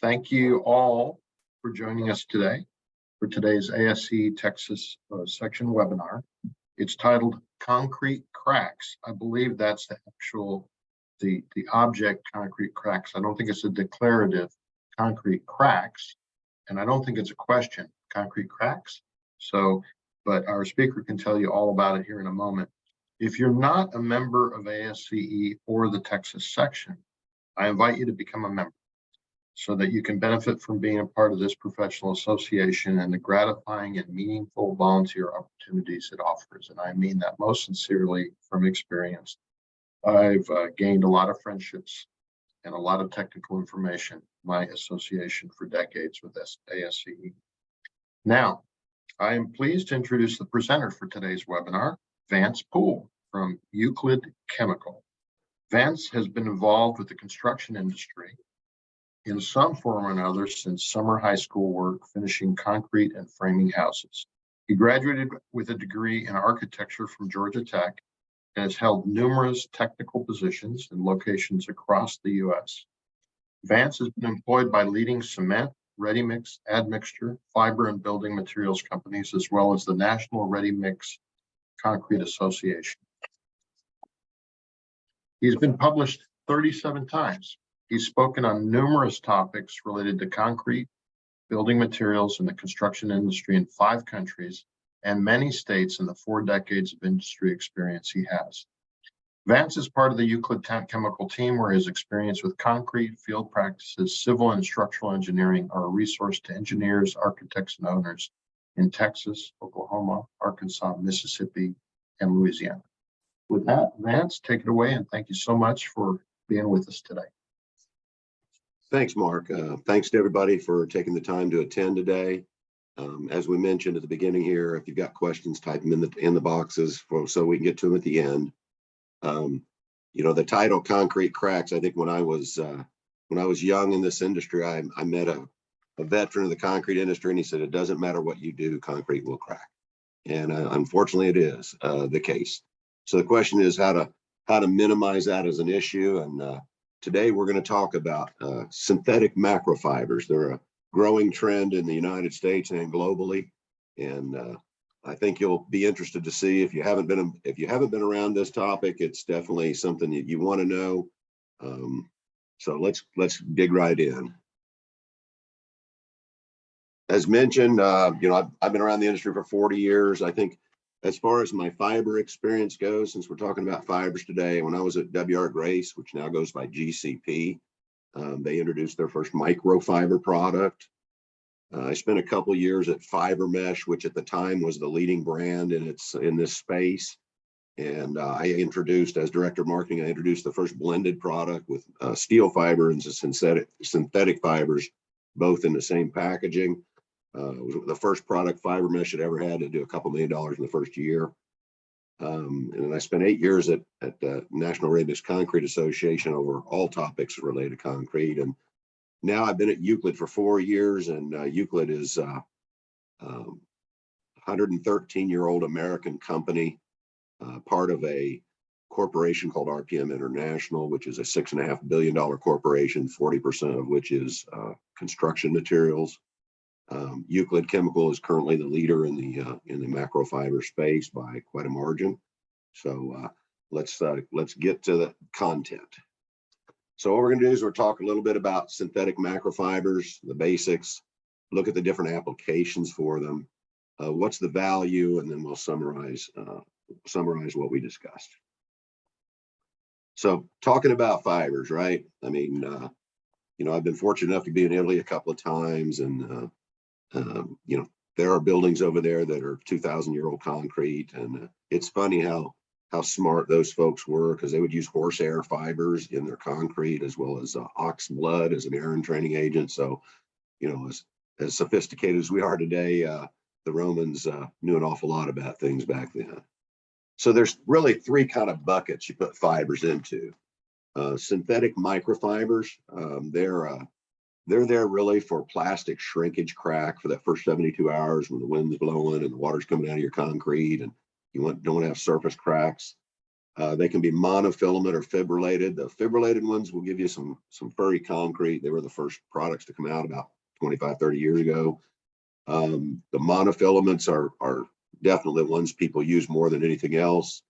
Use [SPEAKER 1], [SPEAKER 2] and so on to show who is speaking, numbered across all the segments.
[SPEAKER 1] Thank you all for joining us today for today's ASCE Texas section webinar. It's titled Concrete Cracks. I believe that's the actual, the object concrete cracks. I don't think it's a declarative concrete cracks, and I don't think it's a question, concrete cracks. So, but our speaker can tell you all about it here in a moment. If you're not a member of ASCE or the Texas section, I invite you to become a member so that you can benefit from being a part of this professional association and the gratifying and meaningful volunteer opportunities it offers. And I mean that most sincerely from experience. I've gained a lot of friendships and a lot of technical information, my association for decades with ASCE. Now, I am pleased to introduce the presenter for today's webinar, Vance from Euclid Chemical. Vance has been involved with the construction industry in some form or another since summer high school work, finishing concrete and framing houses. He graduated with a degree in architecture from Georgia Tech and has held numerous technical positions in locations across the U.S. Vance has been employed by leading cement, ready mix, admixture, fiber, and building materials companies, as well as the National Ready Mix Concrete Association. He's been published 37 times. He's spoken on numerous topics related to concrete, building materials, and the construction industry in 5 countries and many states in the 4 decades of industry experience he has. Vance is part of the Euclid Chemical team, where his experience with concrete, field practices, civil and structural engineering are a resource to engineers, architects, and owners in Texas, Oklahoma, Arkansas, Mississippi, and Louisiana. With that, Vance, take it away, and thank you so much for being with us today.
[SPEAKER 2] Thanks, Mark. Thanks to everybody for taking the time to attend today. As we mentioned at the beginning here, if you've got questions, type them in the boxes so we can get to them at the end. You know, the title "Concrete Cracks." I think when I was young in this industry, I met a veteran of the concrete industry, and he said, "It doesn't matter what you do, concrete will crack." And unfortunately, it is the case. So the question is how to minimize that as an issue. And today we're going to talk about synthetic macrofibers. They're a growing trend in the United States and globally, and I think you'll be interested to see if you haven't been around this topic. It's definitely something that you want to know. So let's dig right in. As mentioned, you know, I've been around the industry for 40 years. I think as far as my fiber experience goes, since we're talking about fibers today, when I was at W.R. Grace, which now goes by GCP, they introduced their first microfiber product. I spent a couple years at Fiber Mesh, which at the time was the leading brand in this space. And I introduced, as director of marketing, I introduced the first blended product with steel fiber and synthetic fibers, both in the same packaging. It was the first product Fiber Mesh had ever had to do a couple $1 million in the first year. And then I spent 8 years at the National Ready Mix Concrete Association over all topics related to concrete. And now I've been at Euclid for 4 years, and Euclid is a 113-year-old American company, part of a corporation called RPM International, which is a $6.5 billion corporation, 40% of which is construction materials. Euclid Chemical is currently the leader in the macrofiber space by quite a margin. So let's get to the content. So what we're going to do is we'll talk a little bit about synthetic macrofibers, the basics, look at the different applications for them, what's the value, and then we'll summarize what we discussed. So talking about fibers, right? I mean, you know, I've been fortunate enough to be in Italy a couple of times, and you know, there are buildings over there that are 2,000-year-old concrete, and it's funny how smart those folks were, because they would use horsehair fibers in their concrete, as well as ox blood as an air entraining agent. So, you know, as sophisticated as we are today, the Romans knew an awful lot about things back then. So there's really 3 kind of buckets you put fibers into. Synthetic microfibers, they're there really for plastic shrinkage crack for that first 72 hours when the wind's blowing and the water's coming out of your concrete, and you don't want to have surface cracks. They can be monofilament or fibrillated. The fibrillated ones will give you some furry concrete. They were the first products to come out about 25, 30 years ago. The monofilaments are definitely ones people use more than anything else.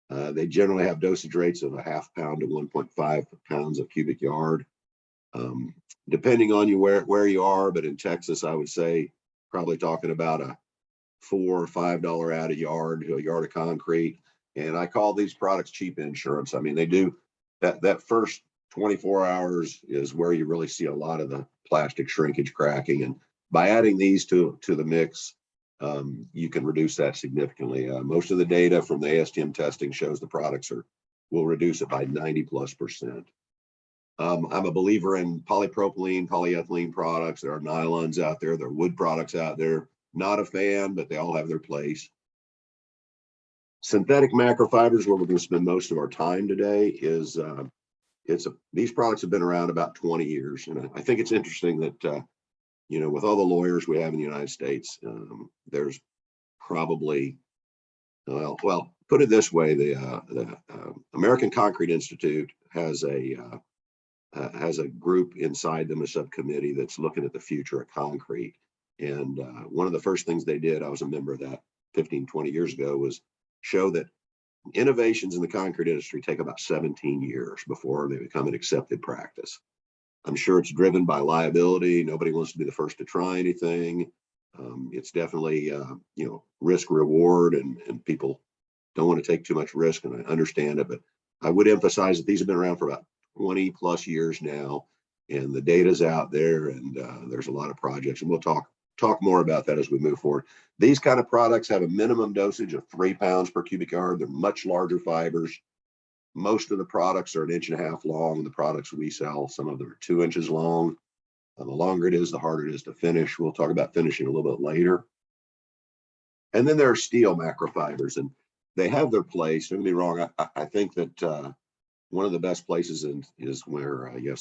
[SPEAKER 2] They generally have dosage rates of 0.5 pound to 1.5 pounds a cubic yard. Depending on where you are, but in Texas, I would say probably talking about a $4 or $5 out a yard to a yard of concrete. And I call these products cheap insurance. I mean, they do that first 24 hours is where you really see a lot of the plastic shrinkage, cracking. And by adding these to the mix, you can reduce that significantly. Most of the data from the ASTM testing shows the products will reduce it by 90+%. I'm a believer in polypropylene, polyethylene products. There are nylons out there. There are wood products out there. Not a fan, but they all have their place. Synthetic macrofibers, where we're going to spend most of our time today, is these products have been around about 20 years. And I think it's interesting that, with all the lawyers we have in the United States, there's probably, well, put it this way, the American Concrete Institute has a group inside them, a subcommittee that's looking at the future of concrete. And one of the first things they did, I was a member of that 15, 20 years ago, was show that innovations in the concrete industry take about 17 years before they become an accepted practice. I'm sure it's driven by liability. Nobody wants to be the first to try anything. It's definitely, risk reward, and people don't want to take too much risk, and I understand it. But I would emphasize that these have been around for about 20+ years now, and the data's out there, and there's a lot of projects, and we'll talk more about that as we move forward. These kind of products have a minimum dosage of 3 pounds per cubic yard. They're much larger fibers. Most of the products are 1.5 inches long. The products we sell, some of them are 2 inches long. The longer it is, the harder it is to finish. We'll talk about finishing a little bit later. And then there are steel macrofibers, and they have their place. Don't get me wrong. I think that one of the best places is where you have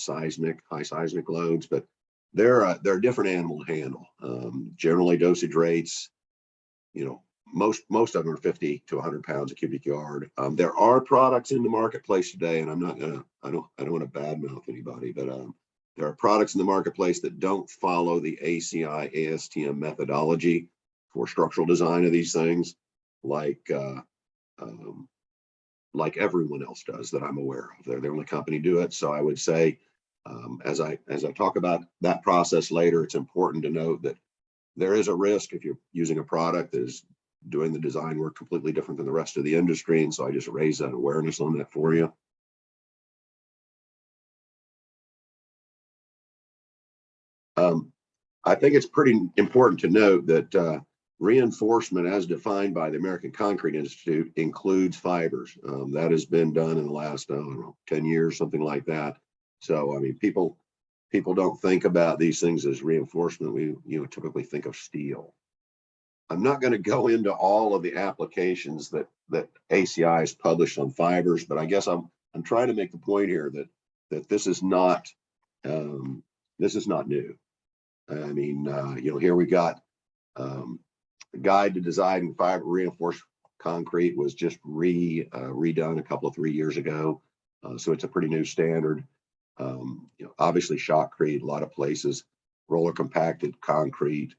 [SPEAKER 2] high seismic loads, but they're a different animal to handle. Generally, dosage rates, most of them are 50 to 100 pounds a cubic yard. There are products in the marketplace today, and I don't want to badmouth anybody, but there are products in the marketplace that don't follow the ACI ASTM methodology for structural design of these things, like everyone else does that I'm aware of. They're the only company to do it. So I would say, as I talk about that process later, it's important to note that there is a risk if you're using a product that is doing the design work completely different than the rest of the industry. And so I just raise that awareness on that for you. I think it's pretty important to note that reinforcement, as defined by the American Concrete Institute, includes fibers. That has been done in the last, 10 years, something like that. So, I mean, people don't think about these things as reinforcement. We, typically think of steel. I'm not going to go into all of the applications that ACI has published on fibers, but I guess I'm trying to make the point here that this is not new. I mean, here we got the guide to design fiber reinforced concrete was just redone a 3 years ago. So it's a pretty new standard. Obviously shotcrete, a lot of places, roller compacted concrete,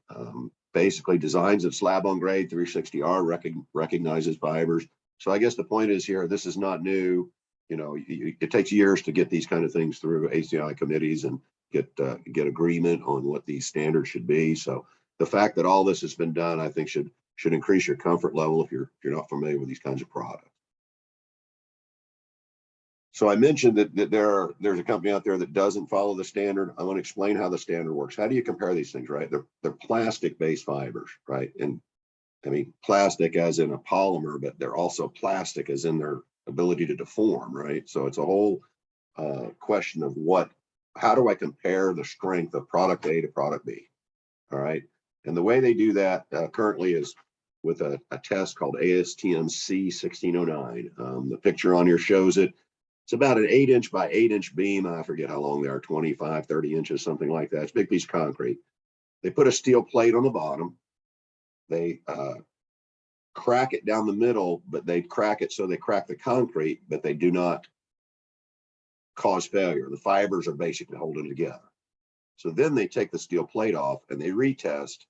[SPEAKER 2] basically designs of slab on grade 360R recognizes fibers. So I guess the point is here, this is not new. It takes years to get these kind of things through ACI committees and get agreement on what these standards should be. So the fact that all this has been done, I think should increase your comfort level if you're not familiar with these kinds of products. So I mentioned that there's a company out there that doesn't follow the standard. I want to explain how the standard works. How do you compare these things, right? They're plastic-based fibers, right? And I mean, plastic as in a polymer, but they're also plastic as in their ability to deform, right? So it's a whole question of how do I compare the strength of product A to product B, all right? And the way they do that currently is with a test called ASTM C1609. The picture on here shows it. It's about an 8-inch by 8-inch beam. I forget how long they are, 25, 30 inches, something like that. It's a big piece of concrete. They put a steel plate on the bottom. They crack it down the middle, but they crack it so they crack the concrete, but they do not cause failure. The fibers are basically holding it together. So then they take the steel plate off and they retest,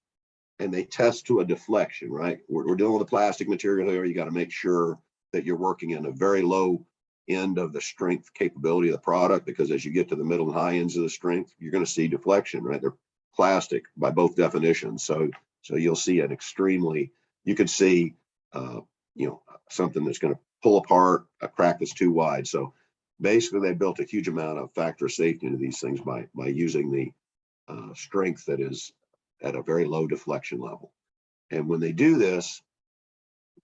[SPEAKER 2] and they test to a deflection, right? We're dealing with a plastic material here. You got to make sure that you're working in a very low end of the strength capability of the product, because as you get to the middle and high ends of the strength, you're going to see deflection, right? They're plastic by both definitions. So you'll see an extremely, you could see, something that's going to pull apart, a crack that's too wide. So basically they built a huge amount of factor of safety into these things by using the strength that is at a very low deflection level. And when they do this,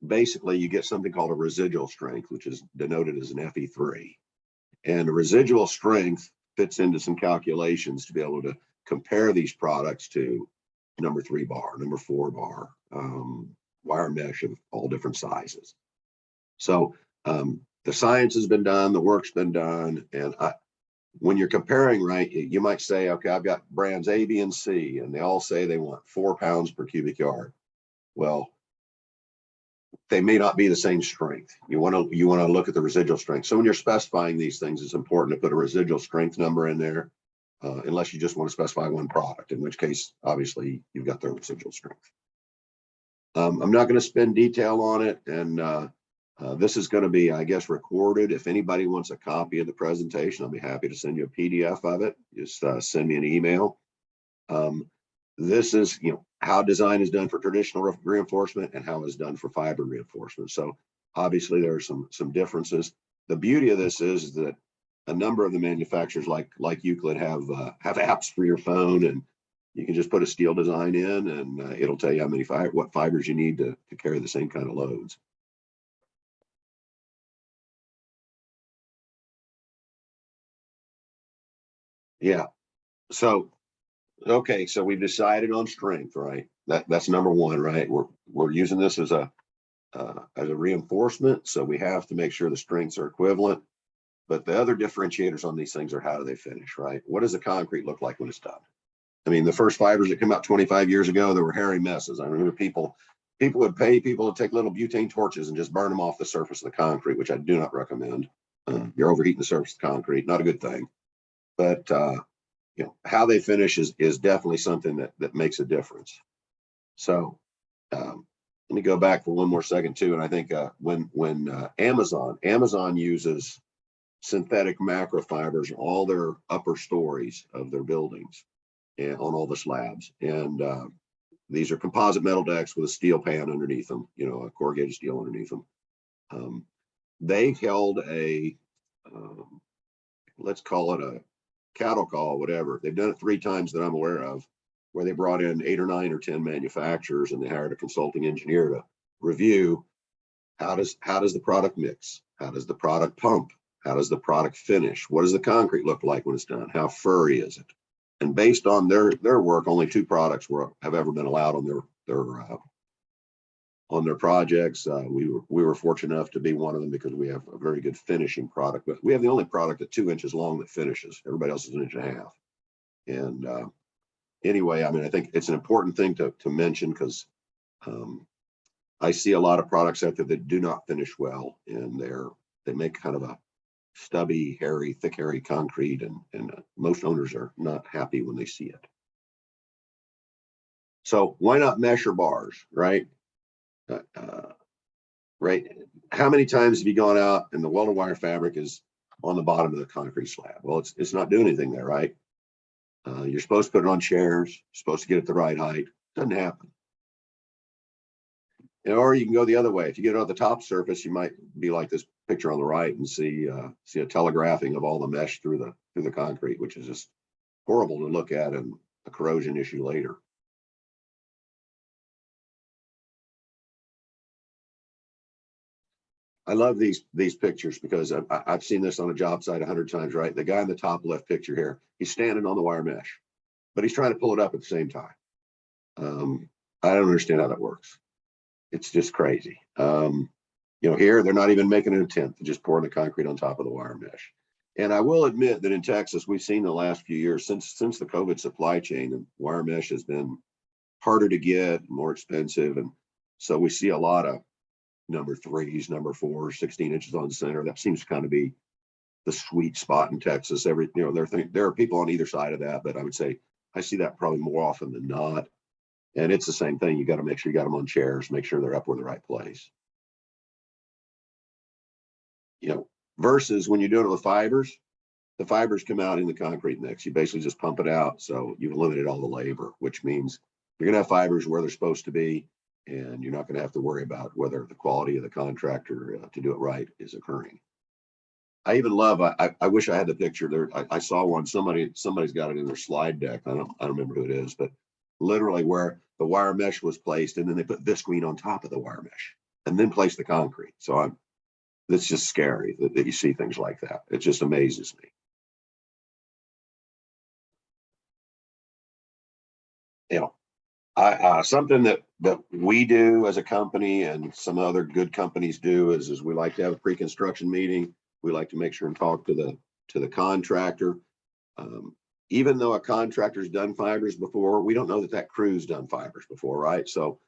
[SPEAKER 2] basically you get something called a residual strength, which is denoted as an FE3. And the residual strength fits into some calculations to be able to compare these products to number 3 bar, number 4 bar, wire mesh of all different sizes. So the science has been done, the work's been done, and when you're comparing, right, you might say, okay, I've got brands A, B, and C, and they all say they want 4 pounds per cubic yard. Well, they may not be the same strength. You want to look at the residual strength. So when you're specifying these things, it's important to put a residual strength number in there, unless you just want to specify one product, in which case, obviously, you've got the residual strength. I'm not going to spend detail on it, and this is going to be, I guess, recorded. If anybody wants a copy of the presentation, I'll be happy to send you a PDF of it. Just send me an email. This is, how design is done for traditional reinforcement and how it's done for fiber reinforcement. So obviously there are some differences. The beauty of this is that a number of the manufacturers like Euclid have apps for your phone, and you can just put a steel design in, and it'll tell you how many what fibers you need to carry the same kind of loads. Yeah. So, okay. So we've decided on strength, right? That's number one, right? We're using this as a reinforcement. So we have to make sure the strengths are equivalent. But the other differentiators on these things are, how do they finish, right? What does the concrete look like when it's done? I mean, the first fibers that came out 25 years ago, there were hairy messes. I remember people would pay people to take little butane torches and just burn them off the surface of the concrete, which I do not recommend. You're overheating the surface of the concrete, not a good thing. But how they finish is definitely something that makes a difference. So let me go back for one more second too. And I think when Amazon uses synthetic macrofibers in all their upper stories of their buildings and on all the slabs, and these are composite metal decks with a steel pan underneath them, a corrugated steel underneath them. They held a let's call it a cattle call, whatever. They've done it 3 times that I'm aware of, where they brought in 8 or 9 or 10 manufacturers, and they hired a consulting engineer to review how does the product mix, how does the product pump, how does the product finish, what does the concrete look like when it's done, how furry is it? And based on their work, only 2 products have ever been allowed on their projects. We were fortunate enough to be one of them, because we have a very good finishing product. But we have the only product at 2 inches long that finishes. Everybody else is 1.5 inches. And anyway, I mean, I think it's an important thing to mention, because I see a lot of products out there that do not finish well, and they make kind of a stubby, hairy, thick, hairy concrete, and most owners are not happy when they see it. So why not measure bars, right? Right? How many times have you gone out and the welded wire fabric is on the bottom of the concrete slab? Well, it's not doing anything there, right? You're supposed to put it on chairs, you're supposed to get it the right height. Doesn't happen. Or you can go the other way. If you get it on the top surface, you might be like this picture on the right and see a telegraphing of all the mesh through the concrete, which is just horrible to look at, and a corrosion issue later. I love these pictures, because I've seen this on a job site 100 times, right? The guy in the top left picture here, he's standing on the wire mesh, but he's trying to pull it up at the same time. I don't understand how that works. It's just crazy. Here they're not even making an attempt to just pour the concrete on top of the wire mesh. And I will admit that in Texas, we've seen the last few years, since the COVID supply chain, and wire mesh has been harder to get, more expensive. And so we see a lot of number 3s, number 4s, 16 inches on center. That seems to kind of be the sweet spot in Texas. There are people on either side of that, but I would say I see that probably more often than not. And it's the same thing. You got to make sure you got them on chairs, make sure they're up in the right place. Versus when you're doing it with fibers, the fibers come out in the concrete mix. You basically just pump it out. So you've eliminated all the labor, which means you're going to have fibers where they're supposed to be, and you're not going to have to worry about whether the quality of the contractor to do it right is occurring. I even love, I wish I had the picture there. I saw one, somebody's got it in their slide deck. I don't remember who it is, but literally where the wire mesh was placed, and then they put visqueen on top of the wire mesh and then place the concrete. So it's just scary that you see things like that. It just amazes me. Something that we do as a company and some other good companies do is we like to have a pre-construction meeting. We like to make sure and talk to the contractor. Even though a contractor's done fibers before, we don't know that crew's done fibers before, right? So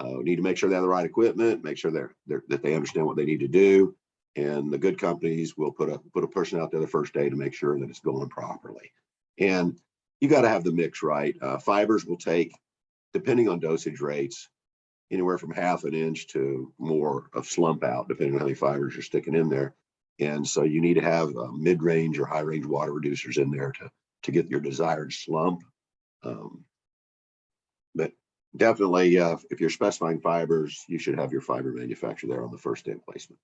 [SPEAKER 2] we need to make sure they have the right equipment, make sure that they understand what they need to do. And the good companies will put a person out there the first day to make sure that it's going properly. And you got to have the mix right. Fibers will take, depending on dosage rates, anywhere from 1/2 inch to more of slump out, depending on how many fibers you're sticking in there. And so you need to have mid-range or high-range water reducers in there to get your desired slump. But definitely, if you're specifying fibers, you should have your fiber manufacturer there on the first day of placement.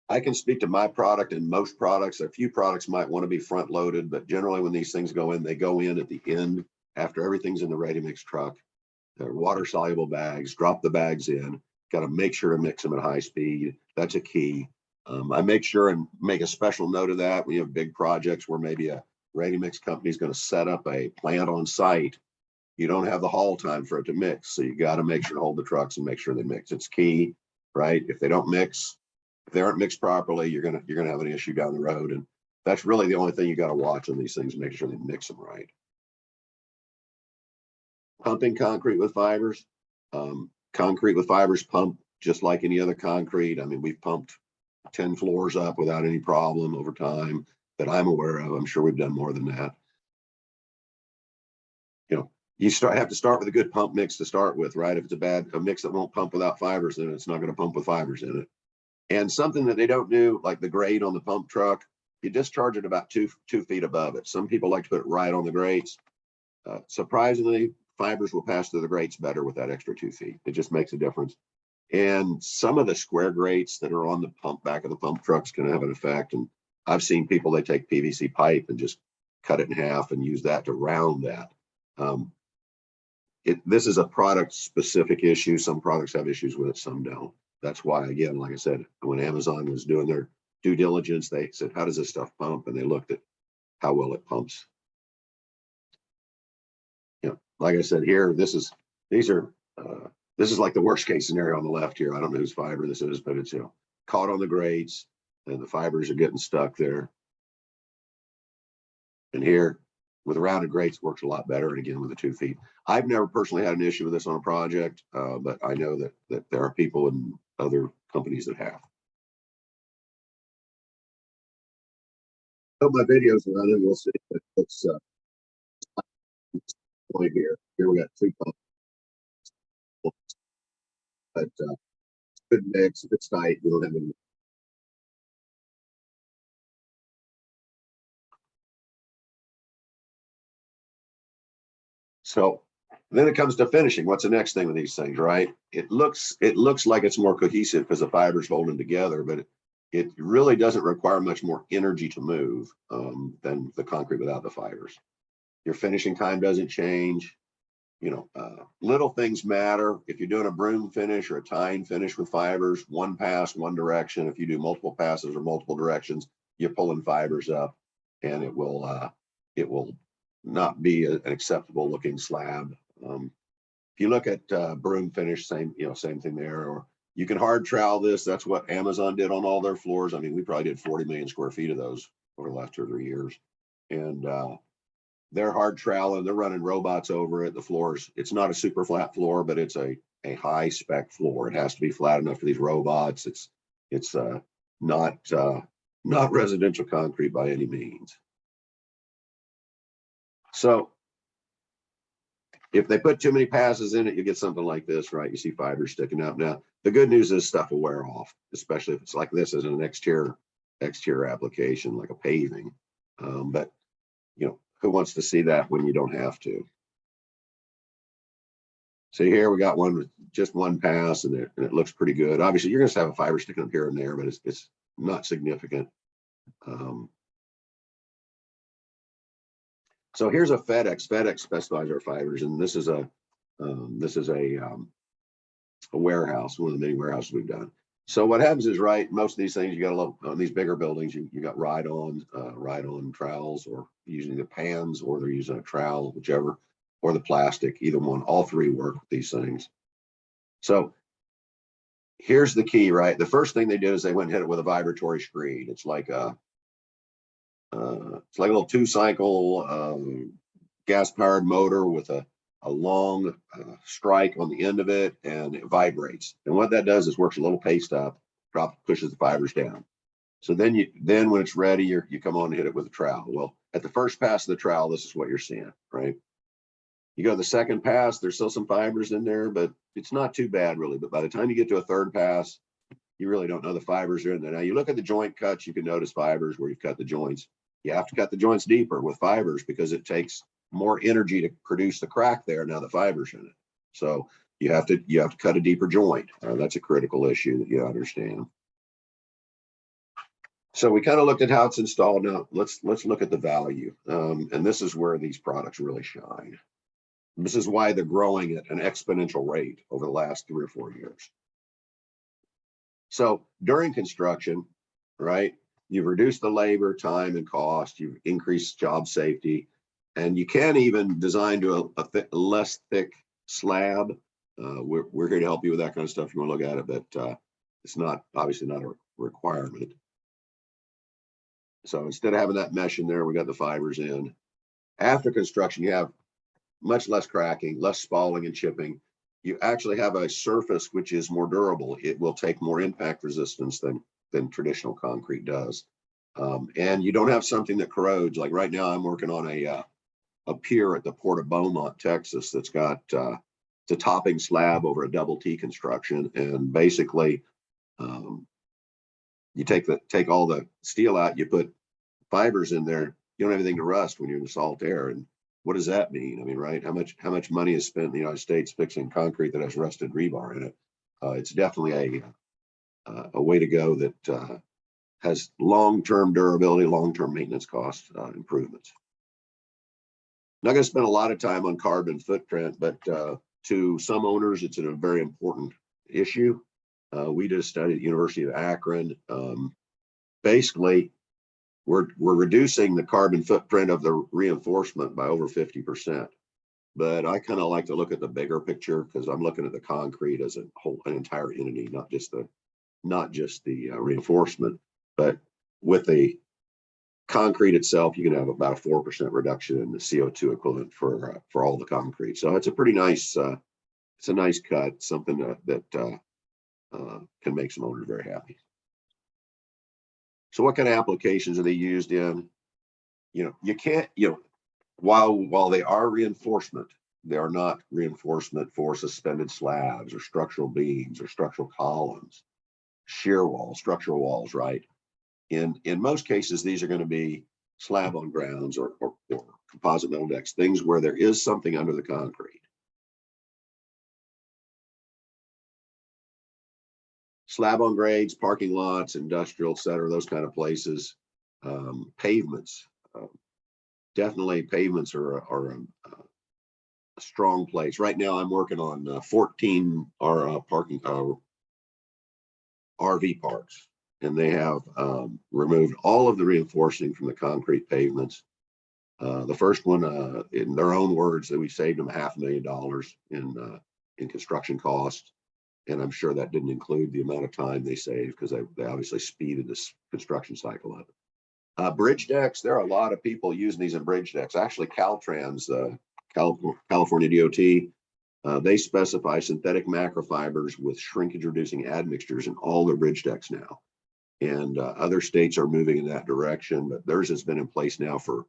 [SPEAKER 2] I can speak to my product and most products. A few products might want to be front loaded, but generally when these things go in, they go in at the end after everything's in the ready mix truck. They're water soluble bags, drop the bags in, got to make sure to mix them at high speed. That's a key. I make sure and make a special note of that. We have big projects where maybe a ready mix company is going to set up a plant on site. You don't have the haul time for it to mix. So you got to make sure to hold the trucks and make sure they mix. It's key, right? If they don't mix, if they aren't mixed properly, you're gonna have an issue down the road. And that's really the only thing you got to watch on these things, make sure they mix them right. Pumping concrete with fibers. Concrete with fibers pump just like any other concrete. I mean, we've pumped 10 floors up without any problem over time that I'm aware of. I'm sure we've done more than that. You have to start with a good pump mix to start with, right? If it's a mix that won't pump without fibers, then it's not going to pump with fibers in it. And something that they don't do, like the grate on the pump truck, you discharge it about two feet above it. Some people like to put it right on the grates. Surprisingly, fibers will pass through the grates better with that extra 2 feet. It just makes a difference. And some of the square grates that are on the back of the pump trucks can have an effect. And I've seen people, they take PVC pipe and just cut it in half and use that to round that. This is a product specific issue. Some products have issues with it, some don't. That's why, again, like I said, when Amazon was doing their due diligence, they said, how does this stuff pump? And they looked at how well it pumps. Like I said here, this is like the worst case scenario on the left here. I don't know whose fiber this is, but it's caught on the grates and the fibers are getting stuck there. And here with rounded grates works a lot better. And again, with the 2 feet, I've never personally had an issue with this on a project, but I know that there are people in other companies that have. So my videos are running. We'll see. It's point here. Here we got 2 pumps, but good mix. If it's tight, we don't have any. So then it comes to finishing. What's the next thing with these things, right? It looks like it's more cohesive because the fibers holding together, but it really doesn't require much more energy to move than the concrete without the fibers. Your finishing time doesn't change. Little things matter. If you're doing a broom finish or a tying finish with fibers, one pass, one direction. If you do multiple passes or multiple directions, you're pulling fibers up, and it will not be an acceptable looking slab. If you look at broom finish, same thing there. Or you can hard trowel this. That's what Amazon did on all their floors. I mean, we probably did 40 million square feet of those over the last 2 or 3 years, and they're hard troweling, they're running robots over it. The floors, it's not a super flat floor, but it's a high spec floor. It has to be flat enough for these robots. It's not residential concrete by any means. So if they put too many passes in it, you get something like this, right? You see fibers sticking out. Now, the good news is stuff will wear off, especially if it's like this as an exterior application, like a paving. But you know, who wants to see that when you don't have to? So here we got one with just one pass, and it looks pretty good. Obviously, you're going to have a fiber sticking up here and there, but it's not significant. So here's a FedEx. FedEx specifies our fibers, and this is a warehouse, one of the many warehouses we've done. So what happens is, right, most of these things you got a little on these bigger buildings, you got ride-on trowels, or using the pans, or they're using a trowel, whichever, or the plastic, either one. All three work with these things. So here's the key, right? The first thing they did is they went and hit it with a vibratory screed. It's like a little 2-cycle gas-powered motor with a long strike on the end of it, and it vibrates. And what that does is works a little paste up, pushes the fibers down. So then when it's ready, you come on and hit it with a trowel. Well, at the first pass of the trowel, this is what you're seeing, right? You go to the second pass, there's still some fibers in there, but it's not too bad really. But by the time you get to a third pass, you really don't know the fibers are in there. Now you look at the joint cuts, you can notice fibers where you've cut the joints. You have to cut the joints deeper with fibers because it takes more energy to produce the crack there. Now the fibers in it. So you have to cut a deeper joint. That's a critical issue that you understand. So we kind of looked at how it's installed. Now let's look at the value. And this is where these products really shine. This is why they're growing at an exponential rate over the last 3 or 4 years. So during construction, right, you've reduced the labor, time, and cost. You've increased job safety, and you can even design to a less thick slab. We're here to help you with that kind of stuff if you want to look at it, but it's obviously not a requirement. So instead of having that mesh in there, we got the fibers in. After construction, you have much less cracking, less spalling and chipping. You actually have a surface which is more durable. It will take more impact resistance than traditional concrete does. And you don't have something that corrodes. Like right now, I'm working on a pier at the Port of Beaumont, Texas, that's got the topping slab over a double T construction. And basically, you take all the steel out, you put fibers in there. You don't have anything to rust when you're in the salt air. And what does that mean? I mean, right? How much money is spent in the United States fixing concrete that has rusted rebar in it? It's definitely a way to go that has long-term durability, long-term maintenance cost improvements. Not going to spend a lot of time on carbon footprint, but to some owners, it's a very important issue. We did a study at the University of Akron. Basically, we're reducing the carbon footprint of the reinforcement by over 50%. But I kind of like to look at the bigger picture because I'm looking at the concrete as an entire entity, not just the reinforcement. But with the concrete itself, you can have about a 4% reduction in the CO2 equivalent for all the concrete. So it's a pretty nice, it's a nice cut, something that can make some owners very happy. So what kind of applications are they used in? You can't, while they are reinforcement, they are not reinforcement for suspended slabs or structural beams or structural columns, shear walls, structural walls, right? In most cases, these are going to be slab on grounds or composite metal decks, things where there is something under the concrete. Slab on grades, parking lots, industrial, et cetera, those kind of places. Pavements, definitely pavements are a strong place. Right now, I'm working on 14 parking RV parks, and they have removed all of the reinforcing from the concrete pavements. The first one, in their own words, that we saved them $500,000 in construction costs. And I'm sure that didn't include the amount of time they saved because they obviously speeded this construction cycle up. Bridge decks, there are a lot of people using these in bridge decks. Actually, Caltrans, California DOT, they specify synthetic macrofibers with shrinkage reducing admixtures in all their bridge decks now. And other states are moving in that direction, but theirs has been in place now for,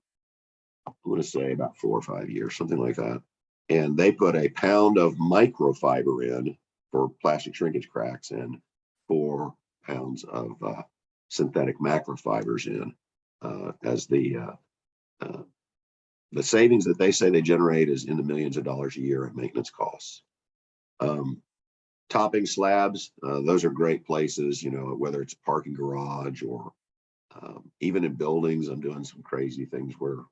[SPEAKER 2] I want to say about 4 or 5 years, something like that. And they put a pound of microfiber in for plastic shrinkage cracks and 4 pounds of synthetic macrofibers in as the savings that they say they generate is in the millions of dollars a year in maintenance costs. Topping slabs, those are great places, you know, whether it's a parking garage or even in buildings. I'm doing some crazy things where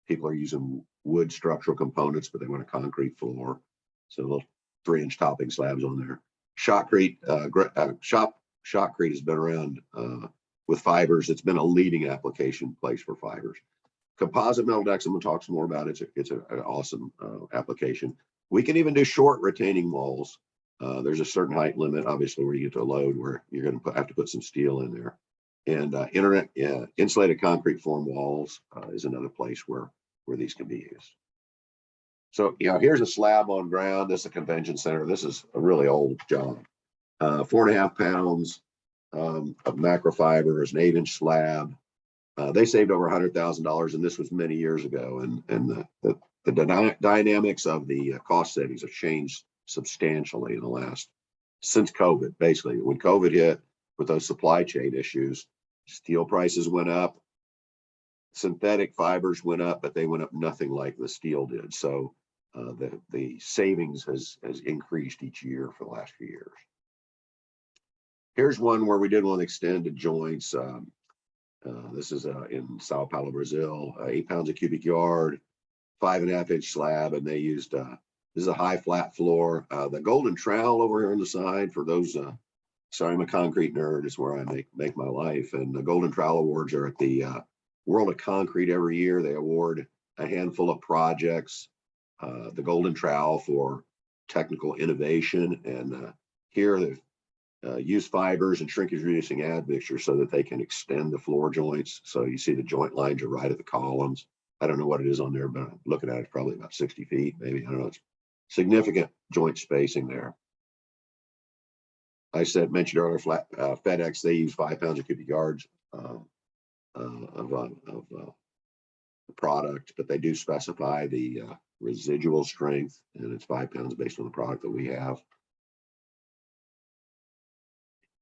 [SPEAKER 2] people are using wood structural components, but they want a concrete floor. So little 3-inch topping slabs on there. Shotcrete, shotcrete has been around with fibers. It's been a leading application place for fibers. Composite metal decks, I'm going to talk some more about it. It's an awesome application. We can even do short retaining walls. There's a certain height limit, obviously, where you get to a load where you're going to have to put some steel in there. And insulated concrete form walls is another place where these can be used. So, you know, here's a slab on ground. This is a convention center. This is a really old job. 4.5 pounds of macrofibers, an 8-inch slab. They saved over $100,000, and this was many years ago. And the dynamics of the cost savings have changed substantially in the last, since COVID, basically. When COVID hit with those supply chain issues, steel prices went up, synthetic fibers went up, but they went up nothing like the steel did. So the savings has increased each year for the last few years. Here's one where we did one extended joints. This is in Sao Paulo, Brazil, 8 pounds a cubic yard, 5.5-inch slab, and they used this is a high flat floor. The golden trowel over here on the side for those. Sorry, I'm a concrete nerd. It's where I make my life. And the golden trowel awards are at the World of Concrete every year. They award a handful of projects. The golden trowel for technical innovation, and here they've used fibers and shrinkage reducing admixtures so that they can extend the floor joints. So you see the joint lines are right at the columns. I don't know what it is on there, but looking at it, it's probably about 60 feet, maybe. I don't know. It's significant joint spacing there. I mentioned earlier, FedEx, they use 5 pounds a cubic yards of the product, but they do specify the residual strength, and it's 5 pounds based on the product that we have.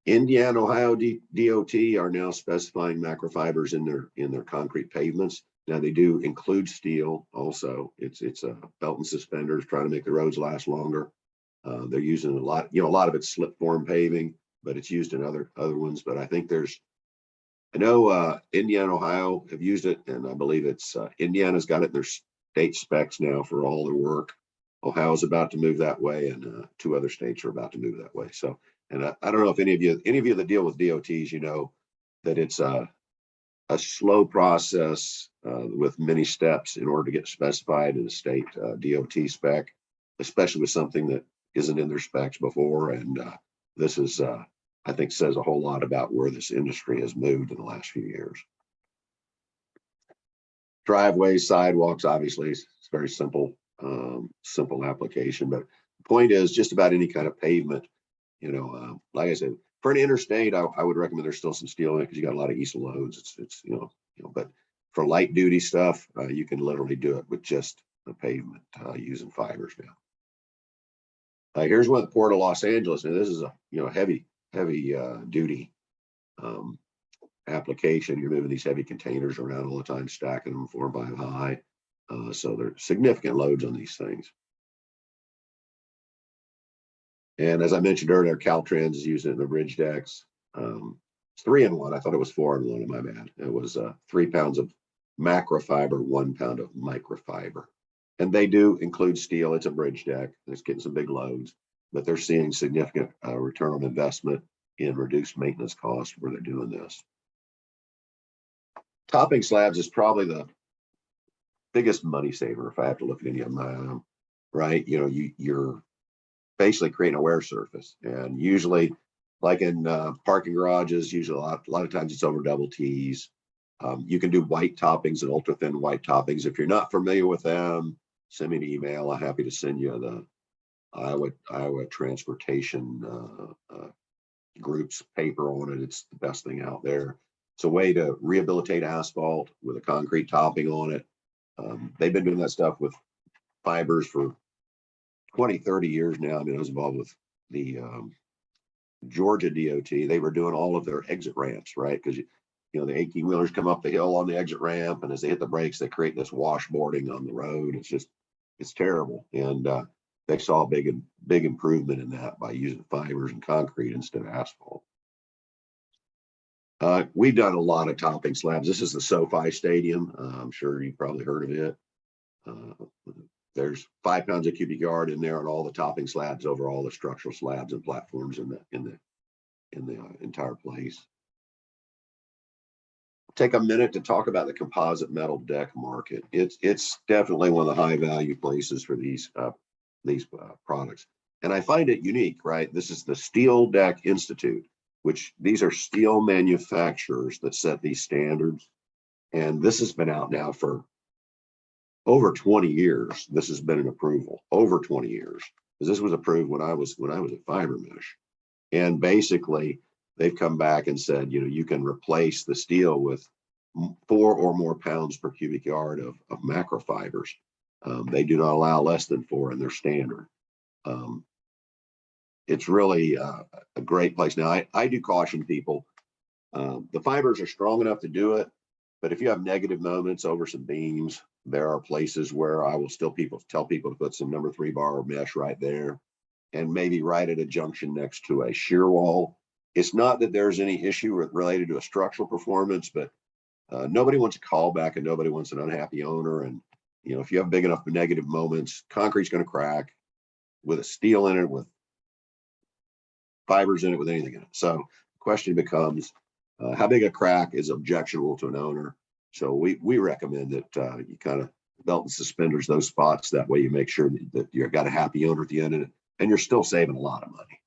[SPEAKER 2] Indiana, Ohio DOT are now specifying macrofibers in their concrete pavements. Now they do include steel also. It's a belt and suspenders, trying to make the roads last longer. They're using a lot, you know, a lot of it's slip form paving, but it's used in other ones. But I think I know Indiana, Ohio have used it, and I believe it's Indiana's got it in their state specs now for all their work. Ohio's about to move that way, and 2 other states are about to move that way. So, and I don't know if any of you that deal with DOTs, you know that it's a slow process with many steps in order to get specified in a state DOT spec, especially with something that isn't in their specs before. And this is, I think, says a whole lot about where this industry has moved in the last few years. Driveways, sidewalks, obviously, it's very simple, simple application. But the point is, just about any kind of pavement, you know, like I said, for an interstate, I would recommend there's still some steel in it because you got a lot of east loads. It's you know, but for light duty stuff, you can literally do it with just the pavement using fibers now. Here's one at the Port of Los Angeles, and this is a heavy duty application. You're moving these heavy containers around all the time, stacking them 4 by high. So there's significant loads on these things. And as I mentioned earlier, Caltrans is using it in the bridge decks. It's 3-in-1. I thought it was 4-in-1. My bad. It was 3 pounds of macrofiber, 1 pound of microfiber. And they do include steel. It's a bridge deck. It's getting some big loads, but they're seeing significant return on investment in reduced maintenance costs where they're doing this. Topping slabs is probably the biggest money saver if I have to look at any of them. Right? You know, you're basically creating a wear surface, and usually, like in parking garages, usually a lot of times it's over double T's. You can do white toppings and ultra thin white toppings. If you're not familiar with them, send me an email. I'm happy to send you the Iowa Transportation Group's paper on it. It's the best thing out there. It's a way to rehabilitate asphalt with a concrete topping on it. They've been doing that stuff with fibers for 20, 30 years now. I mean, I was involved with the Georgia DOT. They were doing all of their exit ramps, right? Because you know, the 18-wheelers come up the hill on the exit ramp, and as they hit the brakes, they create this washboarding on the road. It's terrible. And they saw a big improvement in that by using fibers and concrete instead of asphalt. We've done a lot of topping slabs. This is the SoFi Stadium. I'm sure you've probably heard of it. There's 5 pounds of cubic yard in there on all the topping slabs over all the structural slabs and platforms in the entire place. Take a minute to talk about the composite metal deck market. It's definitely one of the high value places for these products, and I find it unique. Right, this is the Steel Deck Institute, which these are steel manufacturers that set these standards, and this has been out now for over 20 years. This has been an approval over 20 years, because this was approved when I was at Fiber Mesh, and basically they've come back and said, you know, you can replace the steel with 4 or more pounds per cubic yard of macro fibers. They do not allow less than 4 in their standard. It's really a great place. Now, I do caution people. The fibers are strong enough to do it, but if you have negative moments over some beams, there are places where I will still tell people to put some number 3 bar mesh right there, and maybe right at a junction next to a shear wall. It's not that there's any issue related to a structural performance, but nobody wants a callback and nobody wants an unhappy owner. And you know, if you have big enough negative moments, concrete's going to crack with a steel in it, with fibers in it, with anything in it. So the question becomes, how big a crack is objectionable to an owner? So we recommend that you kind of belt and suspenders those spots. That way you make sure that you've got a happy owner at the end of it, and you're still saving a lot of money.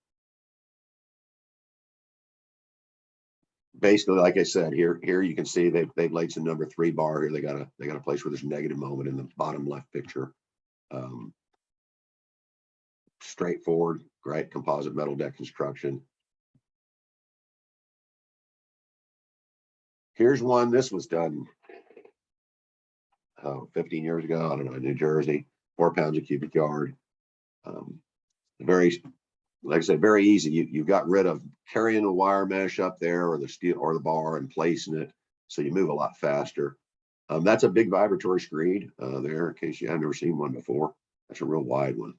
[SPEAKER 2] Basically, like I said, here you can see they've laid some number 3 bar here. They got a place where there's a negative moment in the bottom left picture. Straightforward, great composite metal deck construction. Here's one. This was done 15 years ago. I don't know, in New Jersey, 4 pounds a cubic yard. Very, like I said, very easy. You've got rid of carrying the wire mesh up there or the steel or the bar and placing it, so you move a lot faster. That's a big vibratory screed there, in case you have never seen one before. That's a real wide one.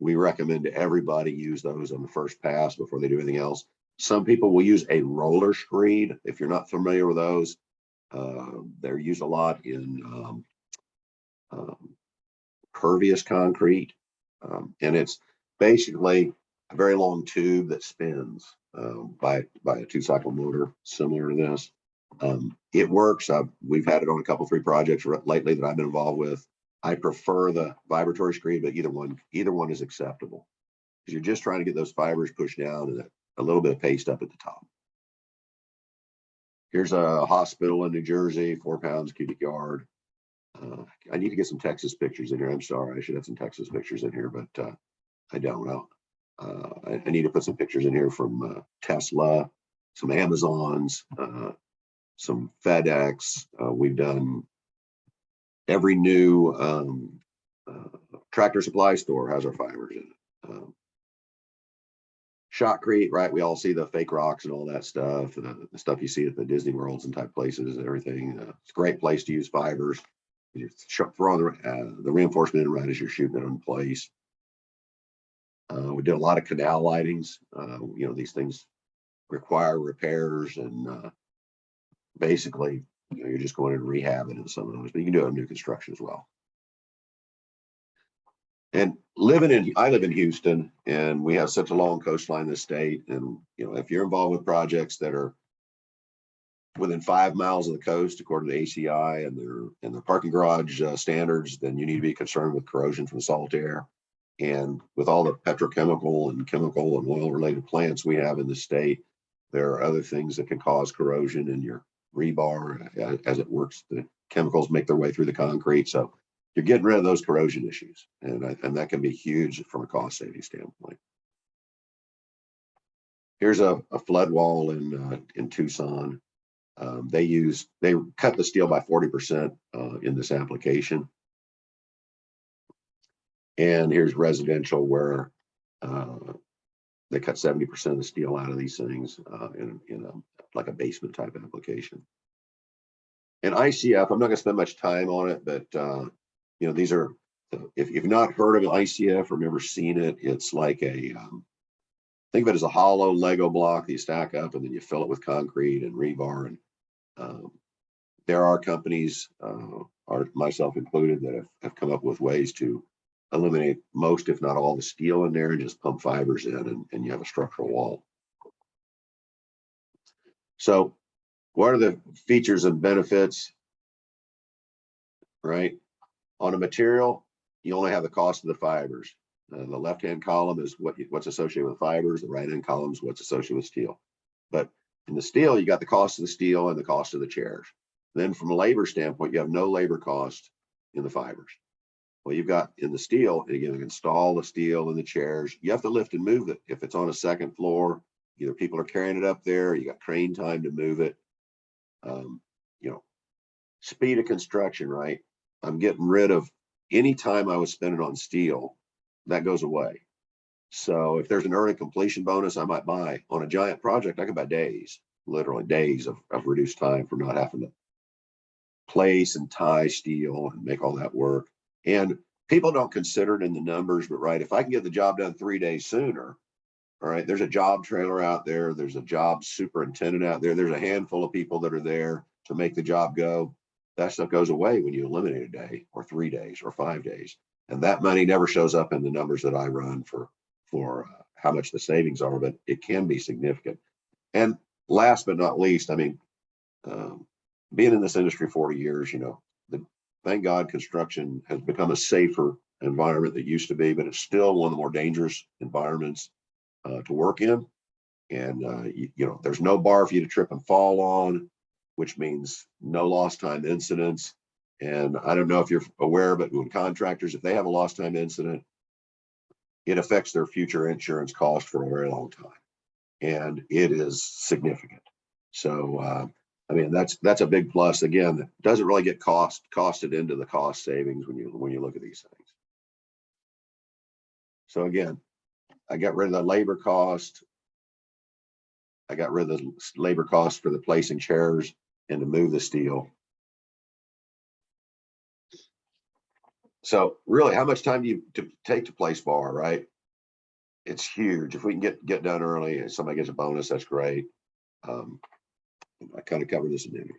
[SPEAKER 2] We recommend to everybody use those on the first pass before they do anything else. Some people will use a roller screed. If you're not familiar with those, they're used a lot in pervious concrete. And it's basically a very long tube that spins by a 2-cycle motor, similar to this. It works. We've had it on a couple, 3 projects lately that I've been involved with. I prefer the vibratory screed, but either one is acceptable, because you're just trying to get those fibers pushed down and a little bit of paste up at the top. Here's a hospital in New Jersey, 4 pounds cubic yard. I need to get some Texas pictures in here. I'm sorry, I should have some Texas pictures in here, but I don't know. I need to put some pictures in here from Tesla, some Amazons, some FedEx. We've done every new tractor supply store has our fibers in it. Shotcrete, right? We all see the fake rocks and all that stuff, the stuff you see at the Disney Worlds and type places and everything. It's a great place to use fibers. You throw the reinforcement in right as you're shooting it in place. We did a lot of canal lightings. You know, these things require repairs, and basically, you know, you're just going in and rehabbing in some of those, but you can do it on new construction as well. And I live in Houston, and we have such a long coastline in the state. And you know, if you're involved with projects that are within 5 miles of the coast, according to ACI and their parking garage standards, then you need to be concerned with corrosion from salt air. And with all the petrochemical and chemical and oil related plants we have in the state, There are other things that can cause corrosion in your rebar as it works. The chemicals make their way through the concrete. So you're getting rid of those corrosion issues. And that can be huge from a cost saving standpoint. Here's a flood wall in Tucson. They cut the steel by 40% in this application. And here's residential where they cut 70% of the steel out of these things in like a basement type application. And ICF, I'm not going to spend much time on it, but you know, these are, if you've not heard of ICF or never seen it, it's like a think of it as a hollow Lego block that you stack up and then you fill it with concrete and rebar. And there are companies, myself included, that have come up with ways to eliminate most, if not all, the steel in there and just pump fibers in, and you have a structural wall. So what are the features and benefits, right? On a material, you only have the cost of the fibers. The left-hand column is what's associated with fibers. The right-hand column is what's associated with steel. But in the steel, you got the cost of the steel and the cost of the chairs. Then from a labor standpoint, you have no labor cost in the fibers. Well, you've got in the steel, and again, you install the steel in the chairs. You have to lift and move it. If it's on a second floor, either people are carrying it up there, you got crane time to move it. You know, speed of construction, right? I'm getting rid of any time I was spending on steel, that goes away. So if there's an early completion bonus I might buy on a giant project, I could buy days, literally days of reduced time for not having to place and tie steel and make all that work. And people don't consider it in the numbers, but right, if I can get the job done 3 days sooner, all right, there's a job trailer out there, there's a job superintendent out there, there's a handful of people that are there to make the job go. That stuff goes away when you eliminate a day or 3 days or 5 days. And that money never shows up in the numbers that I run for how much the savings are, but it can be significant. And last but not least, I mean, being in this industry 40 years, you know, thank God construction has become a safer environment than it used to be, but it's still one of the more dangerous environments to work in. And, you know, there's no bar for you to trip and fall on, which means no lost time incidents. And I don't know if you're aware, but when contractors, if they have a lost time incident, it affects their future insurance cost for a very long time. And it is significant. So, I mean, that's a big plus. Again, it doesn't really get costed into the cost savings when you look at these things. So again, I got rid of the labor cost. I got rid of the labor cost for the placing chairs and to move the steel. So really, how much time do you take to place bar, right? It's huge. If we can get done early and somebody gets a bonus, that's great. I kind of covered this a minute ago.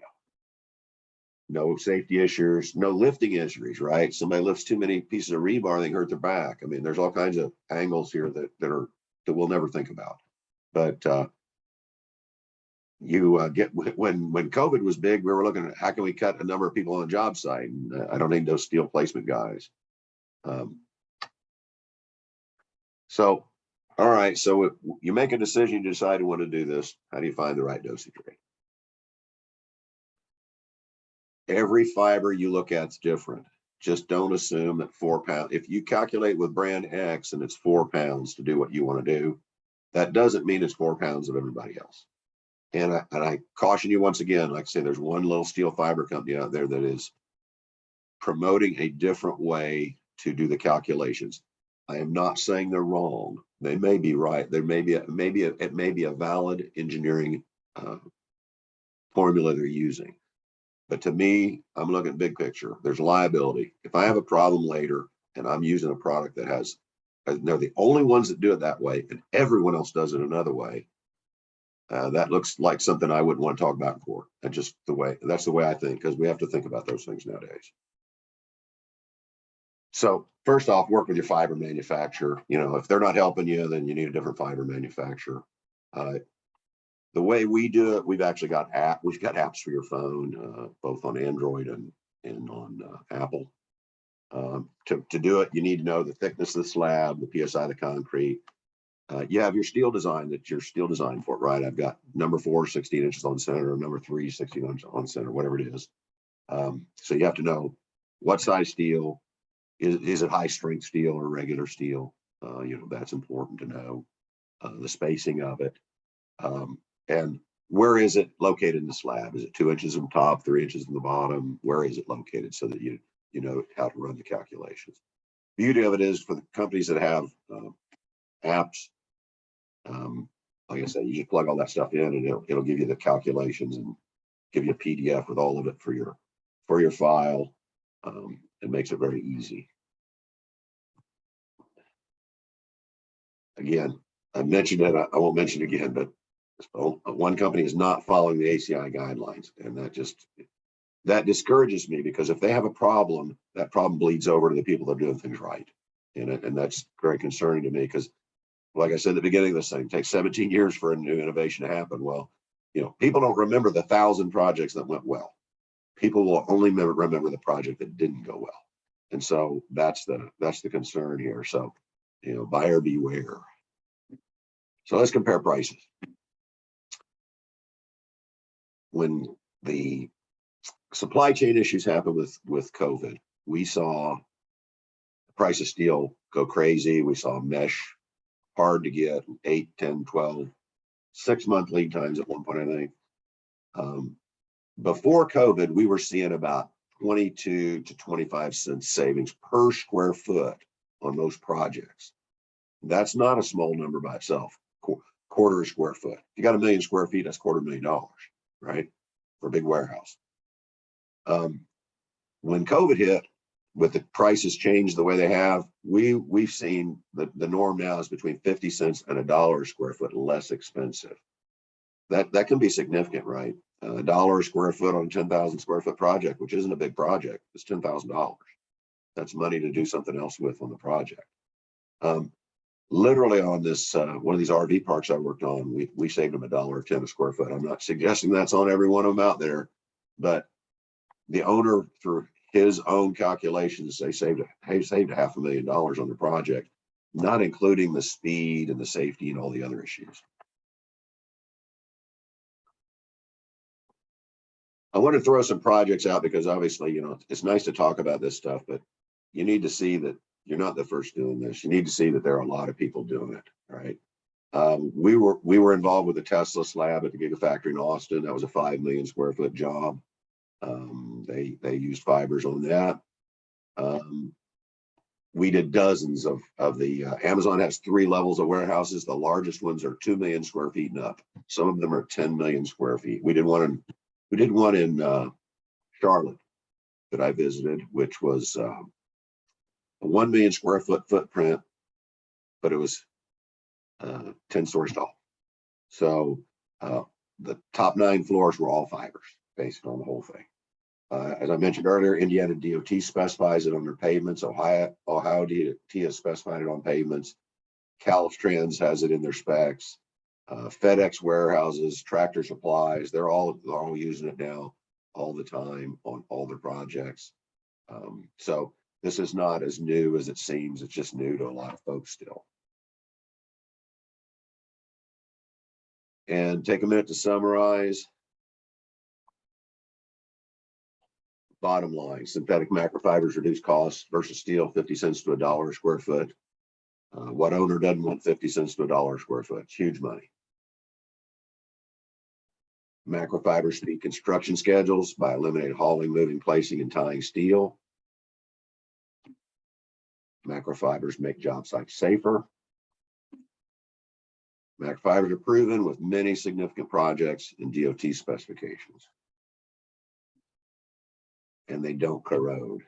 [SPEAKER 2] No safety issues, no lifting injuries, right? Somebody lifts too many pieces of rebar, they can hurt their back. I mean, there's all kinds of angles here that we'll never think about. But you get when COVID was big, we were looking at how can we cut a number of people on the job site. And I don't need those steel placement guys. So, all right. So you make a decision, you decide you want to do this. How do you find the right dosage rate? Every fiber you look at is different. Just don't assume that 4 pounds. If you calculate with brand X and it's 4 pounds to do what you want to do, that doesn't mean it's 4 pounds of everybody else. And I caution you once again, like I say, there's one little steel fiber company out there that is promoting a different way to do the calculations. I am not saying they're wrong. They may be right. There may be it may be a valid engineering formula they're using. But to me, I'm looking at big picture. There's liability. If I have a problem later and I'm using a product that has, they're the only ones that do it that way, and everyone else does it another way. That looks like something I wouldn't want to talk about in court. And just that's the way I think, because we have to think about those things nowadays. So first off, work with your fiber manufacturer. You know, if they're not helping you, then you need a different fiber manufacturer. The way we do it, we've actually got we've got apps for your phone, both on Android and on Apple. To do it, you need to know the thickness of the slab, the PSI of the concrete, You have your steel design that your steel design for it, right? I've got number 4, 16 inches on center, or number 3, 16 inches on center, whatever it is. So you have to know what size steel, is it high strength steel or regular steel? That's important to know, the spacing of it. And where is it located in the slab? Is it 2 inches on top, 3 inches in the bottom? Where is it located, so that you know how to run the calculations? Beauty of it is, for the companies that have apps, like I said, you just plug all that stuff in, and it'll give you the calculations and give you a PDF with all of it for your file. It makes it very easy. Again, I mentioned it, I won't mention it again, but one company is not following the ACI guidelines, and that discourages me, because if they have a problem, that problem bleeds over to the people that are doing things right. And that's very concerning to me, because like I said at the beginning of this thing, it takes 17 years for a new innovation to happen. Well, people don't remember the 1,000 projects that went well. People will only remember the project that didn't go well. And so that's the concern here. So, buyer beware. So let's compare prices. When the supply chain issues happened with COVID, we saw the price of steel go crazy. We saw mesh hard to get, 8, 10, 12, 6-month lead times at one point, I think. Before COVID, we were seeing about 22 to 25 cents savings per square foot on most projects. That's not a small number by itself. Quarter a square foot. If you got 1 million square feet, that's $250,000, right? For a big warehouse. When COVID hit, with the prices changed the way they have, we've seen the norm now is between 50 cents and $1 a square foot less expensive. That can be significant, right? $1 a square foot on a 10,000 square foot project, which isn't a big project, it's $10,000. That's money to do something else with on the project. Literally on this one of these RV parks I worked on, we saved them $1.10 a square foot. I'm not suggesting that's on every one of them out there, but the owner, through his own calculations, they saved $500,000 on the project, not including the speed and the safety and all the other issues. I want to throw some projects out, because obviously, it's nice to talk about this stuff, but you need to see that you're not the first doing this. You need to see that there are a lot of people doing it, right? We were involved with the Tesla slab at the Gigafactory in Austin. That was a 5 million square foot job. They used fibers on that. We did dozens of the Amazon has 3 levels of warehouses. The largest ones are 2 million square feet and up. Some of them are 10 million square feet. We did one in Charlotte that I visited, which was a 1 million square foot footprint, but it was 10 stories tall. So the top 9 floors were all fibers, based on the whole thing. As I mentioned earlier, Indiana DOT specifies it on their pavements. Ohio DOT has specified it on pavements. Caltrans has it in their specs. FedEx warehouses, Tractor Supplies, they're all using it now all the time on all their projects. So this is not as new as it seems. It's just new to a lot of folks still. And take a minute to summarize. Bottom line, synthetic macrofibers reduce costs versus steel, 50 cents to $1 a square foot. What owner doesn't want 50 cents to $1 a square foot? It's huge money. Macrofibers speed construction schedules by eliminating hauling, moving, placing, and tying steel. Macrofibers make job sites safer. Macrofibers are proven with many significant projects and DOT specifications. And they don't corrode.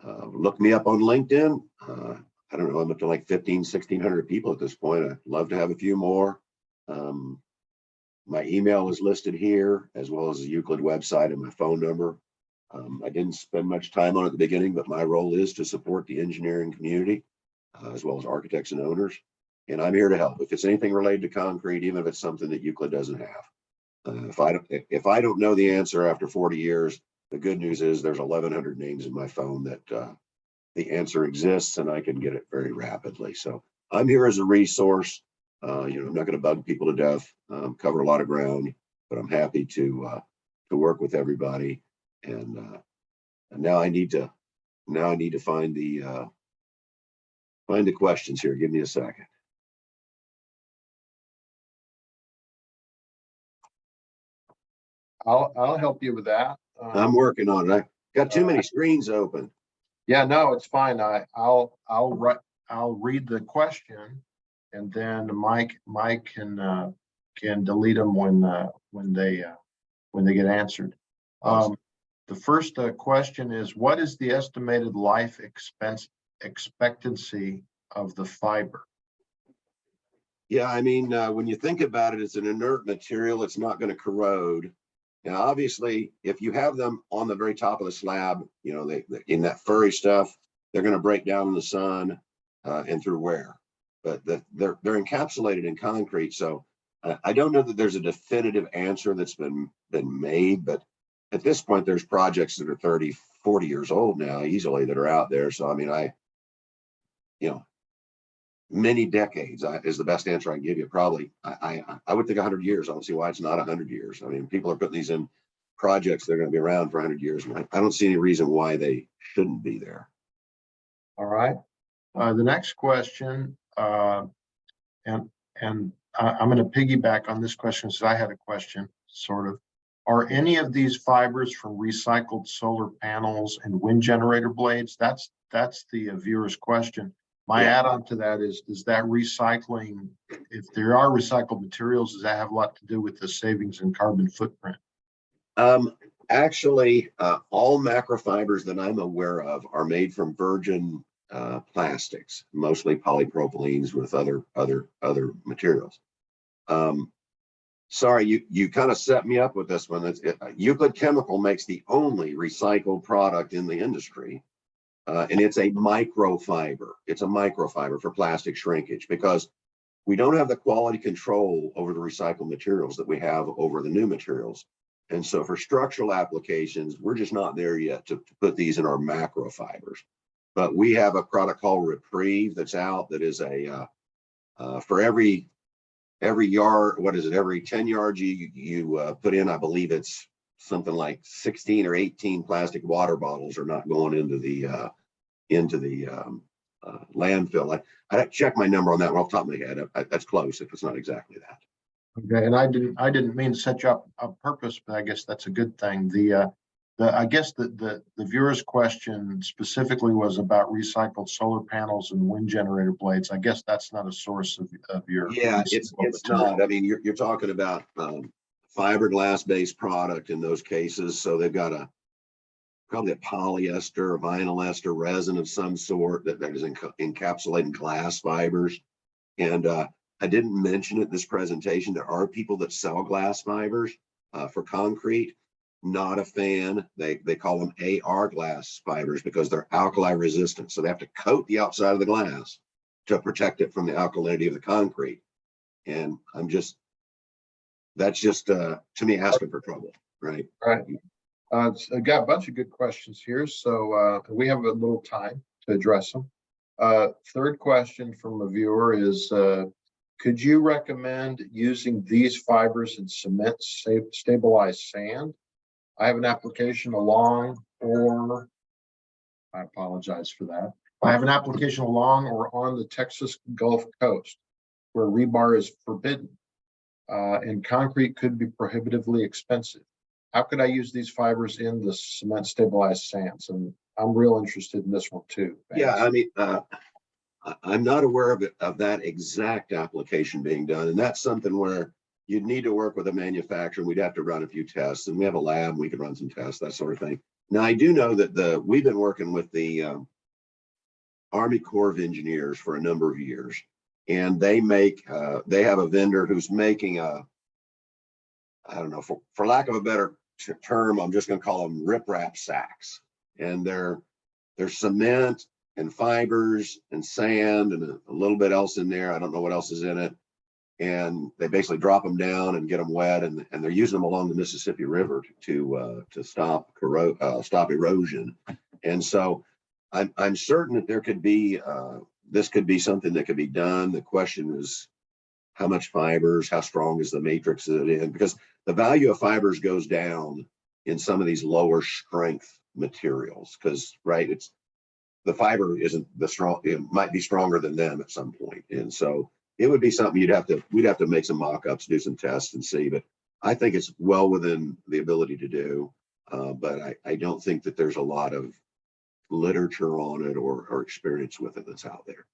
[SPEAKER 2] Look me up on LinkedIn. I don't know, I'm up to like 1,600 people at this point. I'd love to have a few more. My email is listed here, as well as the Euclid website and my phone number. I didn't spend much time on it at the beginning, but my role is to support the engineering community, as well as architects and owners. And I'm here to help. If it's anything related to concrete, even if it's something that Euclid doesn't have. If I don't know the answer after 40 years, the good news is there's 1,100 names in my phone that the answer exists and I can get it very rapidly. So I'm here as a resource. I'm not going to bug people to death, cover a lot of ground, but I'm happy to work with everybody. And now I need to find the questions here. Give me a second.
[SPEAKER 1] I'll help you with that.
[SPEAKER 2] I'm working on it. I got too many screens open.
[SPEAKER 1] Yeah, no, it's fine. I'll read the question, and then Mike can delete them when they get answered.
[SPEAKER 2] Awesome.
[SPEAKER 1] The first question is, what is the estimated life expectancy of the fiber?
[SPEAKER 2] Yeah, I mean, when you think about it, it's an inert material. It's not going to corrode. Now, obviously, if you have them on the very top of the slab, they in that furry stuff, they're going to break down in the sun and through wear. But they're encapsulated in concrete, so I don't know that there's a definitive answer that's been made. But at this point, there's projects that are 30, 40 years old now, easily, that are out there. So I mean, many decades is the best answer I can give you. Probably, I would think 100 years. I don't see why it's not 100 years. I mean, people are putting these in projects that are going to be around for 100 years, and I don't see any reason why they shouldn't be there.
[SPEAKER 1] All right. The next question, and I'm going to piggyback on this question, since I had a question, sort of. Are any of these fibers from recycled solar panels and wind generator blades? That's the viewer's question. My add-on to that is that recycling, if there are recycled materials, does that have a lot to do with the savings in carbon footprint?
[SPEAKER 2] Actually, all macrofibers that I'm aware of are made from virgin plastics, mostly polypropylenes with other materials. Sorry, you kind of set me up with this one. Euclid Chemical makes the only recycled product in the industry. And it's a microfiber. It's a microfiber for plastic shrinkage, because we don't have the quality control over the recycled materials that we have over the new materials. And so for structural applications, we're just not there yet to put these in our macrofibers. But we have a product called Reprieve that's out, that is for every yard, every 10 yards you put in, I believe it's something like 16 or 18 plastic water bottles are not going into the landfill. I check my number on that one off the top of my head. That's close, if it's not exactly that.
[SPEAKER 1] Okay, and I didn't mean to set you up on purpose, but I guess that's a good thing. I guess the viewer's question specifically was about recycled solar panels and wind generator blades. I guess that's not a source of your.
[SPEAKER 2] Yeah, it's not. I mean, you're talking about fiberglass based product in those cases. So they've got probably a polyester or vinyl ester resin of some sort that is encapsulating glass fibers. And I didn't mention it in this presentation. There are people that sell glass fibers for concrete. Not a fan. They call them AR glass fibers because they're alkali resistant. So they have to coat the outside of the glass to protect it from the alkalinity of the concrete. And that's just to me asking for trouble, right?
[SPEAKER 1] Right. I got a bunch of good questions here, so we have a little time to address them. Third question from a viewer is, could you recommend using these fibers in cement stabilized sand? I have an application along or on the Texas Gulf Coast where rebar is forbidden and concrete could be prohibitively expensive. How could I use these fibers in the cement stabilized sands? And I'm real interested in this one too. Vance.
[SPEAKER 2] Yeah, I mean, I'm not aware of that exact application being done. And that's something where you'd need to work with a manufacturer. We'd have to run a few tests, and we have a lab. We can run some tests, that sort of thing. Now, I do know that we've been working with the Army Corps of Engineers for a number of years, and they have a vendor who's making I don't know, for lack of a better term, I'm just going to call them riprap sacks, and they're cement and fibers and sand and a little bit else in there. I don't know what else is in it. And they basically drop them down and get them wet, and they're using them along the Mississippi River to stop erosion. And so I'm certain that there could be, this could be something that could be done. The question is how much fibers, how strong is the matrix that it in? Because the value of fibers goes down in some of these lower strength materials because, right, it's the fiber isn't the strong, it might be stronger than them at some point. And so it would be something we'd have to make some mock-ups, do some tests and see, but I think it's well within the ability to do. But I don't think that there's a lot of literature on it or experience with it that's out there.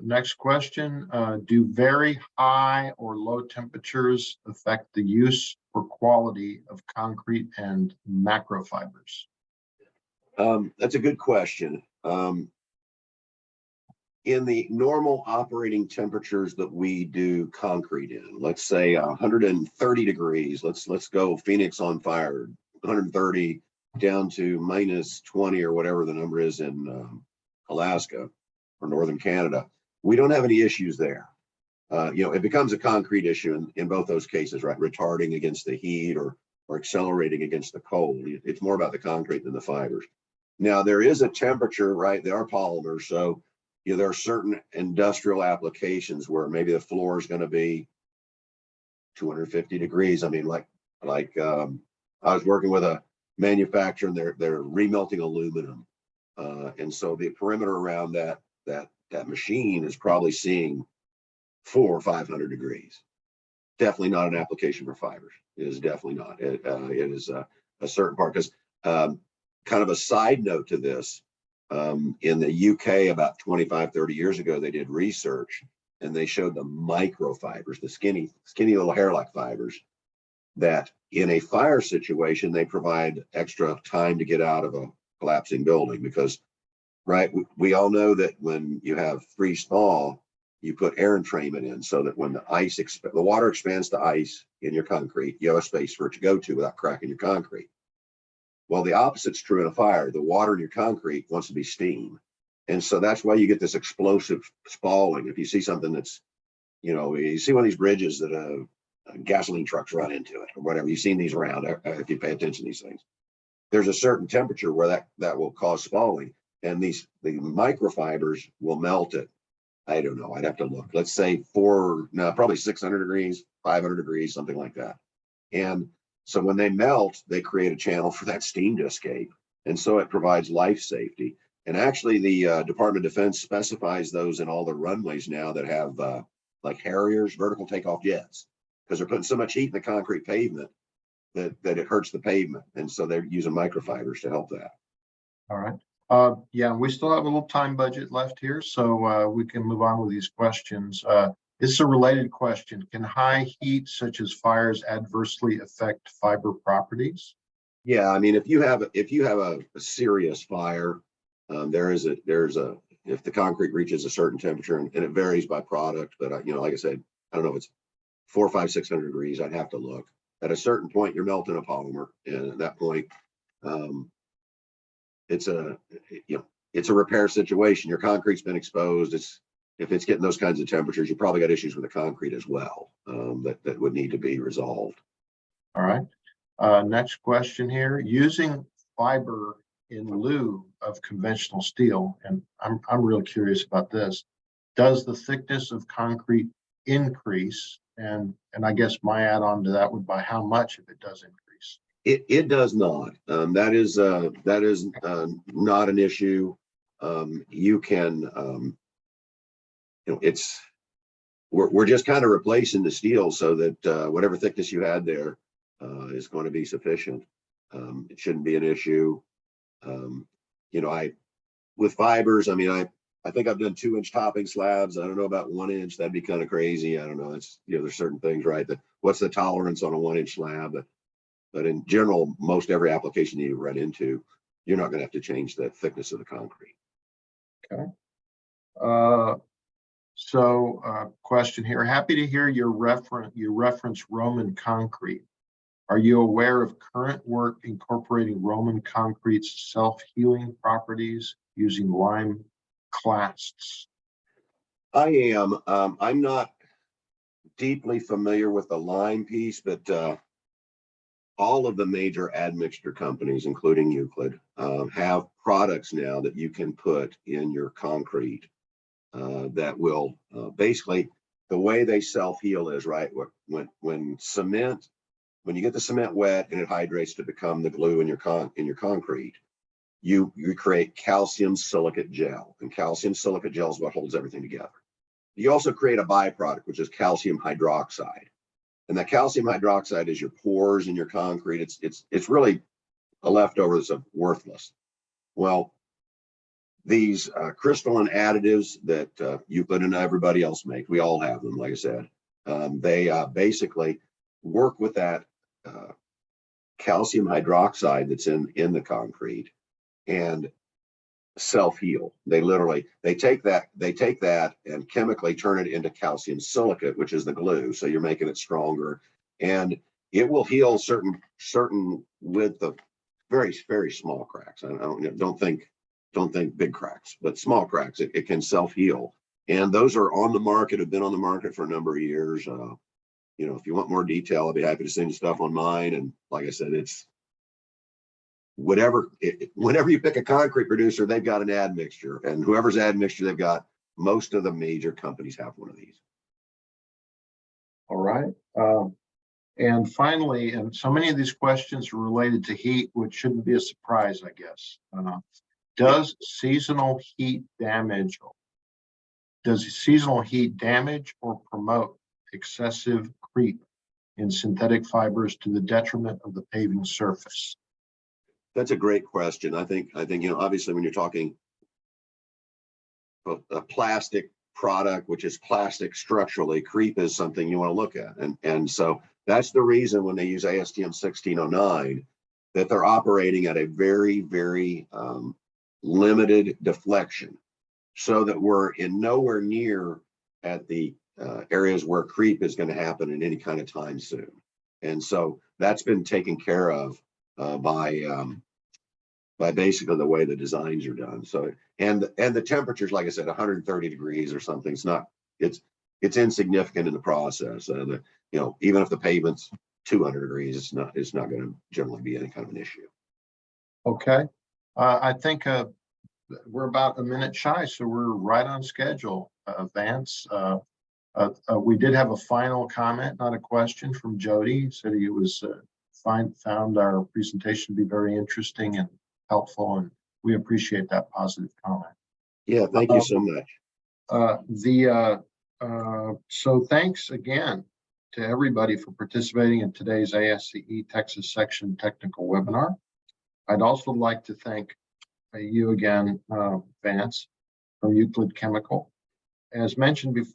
[SPEAKER 1] Next question, do very high or low temperatures affect the use or quality of concrete and macrofibers?
[SPEAKER 2] That's a good question. In the normal operating temperatures that we do concrete in, let's say 130 degrees, let's go Phoenix on fire, 130 down to -20 or whatever the number is in Alaska or northern Canada, we don't have any issues there. It becomes a concrete issue in both those cases, right? Retarding against the heat or accelerating against the cold. It's more about the concrete than the fibers. Now there is a temperature, right? They are polymers, so there are certain industrial applications where maybe the floor is going to be 250 degrees. I mean, like I was working with a manufacturer and they're remelting aluminum, and so the perimeter around that machine is probably seeing 400 or 500 degrees. Definitely not an application for fibers. It is definitely not. It is a certain part because kind of a side note to this. In the UK about 25, 30 years ago, they did research and they showed the microfibers, the skinny little hair-like fibers, that in a fire situation, they provide extra time to get out of a collapsing building because, right, we all know that when you have freeze thaw, you put air entrainment in so that when the water expands to ice in your concrete, you have a space for it to go to without cracking your concrete. Well, the opposite's true in a fire. The water in your concrete wants to be steam. And so that's why you get this explosive spalling. If you see something that's, you see one of these bridges that gasoline trucks run into it or whatever, you've seen these around if you pay attention to these things. There's a certain temperature where that will cause spalling. And the microfibers will melt it. I don't know. I'd have to look. Let's say probably 600 degrees, 500 degrees, something like that. And so when they melt, they create a channel for that steam to escape. And so it provides life safety. And actually the Department of Defense specifies those in all the runways now that have like Harriers, vertical takeoff jets, because they're putting so much heat in the concrete pavement that it hurts the pavement. And so they're using microfibers to help that.
[SPEAKER 1] All right. Yeah, we still have a little time budget left here, so we can move on with these questions. This is a related question. Can high heat such as fires adversely affect fiber properties?
[SPEAKER 2] Yeah, I mean, if you have a serious fire, if the concrete reaches a certain temperature, and it varies by product, but like I said, I don't know if it's 400, 500, 600 degrees. I'd have to look. At a certain point, you're melting a polymer, and at that point, it's a repair situation. Your concrete's been exposed. If it's getting those kinds of temperatures, you probably got issues with the concrete as well that would need to be resolved.
[SPEAKER 1] All right. Next question here. Using fiber in lieu of conventional steel, and I'm real curious about this. Does the thickness of concrete increase? And I guess my add-on to that would be how much if it does increase.
[SPEAKER 2] It does not. That is not an issue. You can we're just kind of replacing the steel so that whatever thickness you had there is going to be sufficient. It shouldn't be an issue. With fibers, I mean, I think I've done 2-inch topping slabs. I don't know about 1 inch. That'd be kind of crazy. I don't know. It's there's certain things, right? What's the tolerance on a 1-inch slab? But in general, most every application you run into, you're not going to have to change the thickness of the concrete.
[SPEAKER 1] Okay. Question here. Happy to hear you reference Roman concrete. Are you aware of current work incorporating Roman concrete's self-healing properties using lime clasts?
[SPEAKER 2] I am. I'm not deeply familiar with the lime piece, but all of the major admixture companies, including Euclid, have products now that you can put in your concrete that will basically, the way they self-heal is, right, when you get the cement wet and it hydrates to become the glue in your concrete, you create calcium silicate gel, and calcium silicate gel is what holds everything together. You also create a byproduct, which is calcium hydroxide. And that calcium hydroxide is your pores in your concrete. It's really a leftovers of worthless. Well, these crystalline additives that Euclid and everybody else make, we all have them, like I said. They basically work with that calcium hydroxide that's in the concrete and self-heal. They take that and chemically turn it into calcium silicate, which is the glue. So you're making it stronger, and it will heal certain width of very, very small cracks. I don't think big cracks, but small cracks. It can self-heal, and those are on the market, have been on the market for a number of years. If you want more detail, I'll be happy to send you stuff on mine. And like I said, it's whenever you pick a concrete producer, they've got an admixture, and whoever's admixture they've got, most of the major companies have one of these.
[SPEAKER 1] All right. And finally, and so many of these questions are related to heat, which shouldn't be a surprise, I guess. Does seasonal heat damage or promote excessive creep in synthetic fibers to the detriment of the paving surface?
[SPEAKER 2] That's a great question. I think, obviously when you're talking a plastic product, which is plastic structurally, creep is something you want to look at. And so that's the reason when they use ASTM 1609, that they're operating at a very, very limited deflection, so that we're in nowhere near at the areas where creep is going to happen in any kind of time soon. And so that's been taken care of by basically the way the designs are done. So, and the temperatures, like I said, 130 degrees or something, it's insignificant in the process. Even if the pavement's 200 degrees, it's not going to generally be any kind of an issue.
[SPEAKER 1] Okay. I think we're about a minute shy, so we're right on schedule. Vance, we did have a final comment, not a question, from Jody. He said he was found our presentation to be very interesting and helpful, and we appreciate that positive comment.
[SPEAKER 2] Yeah, thank you so much.
[SPEAKER 1] So thanks again to everybody for participating in today's ASCE Texas Section Technical Webinar. I'd also like to thank you again, Vance, from Euclid Chemical. As mentioned before,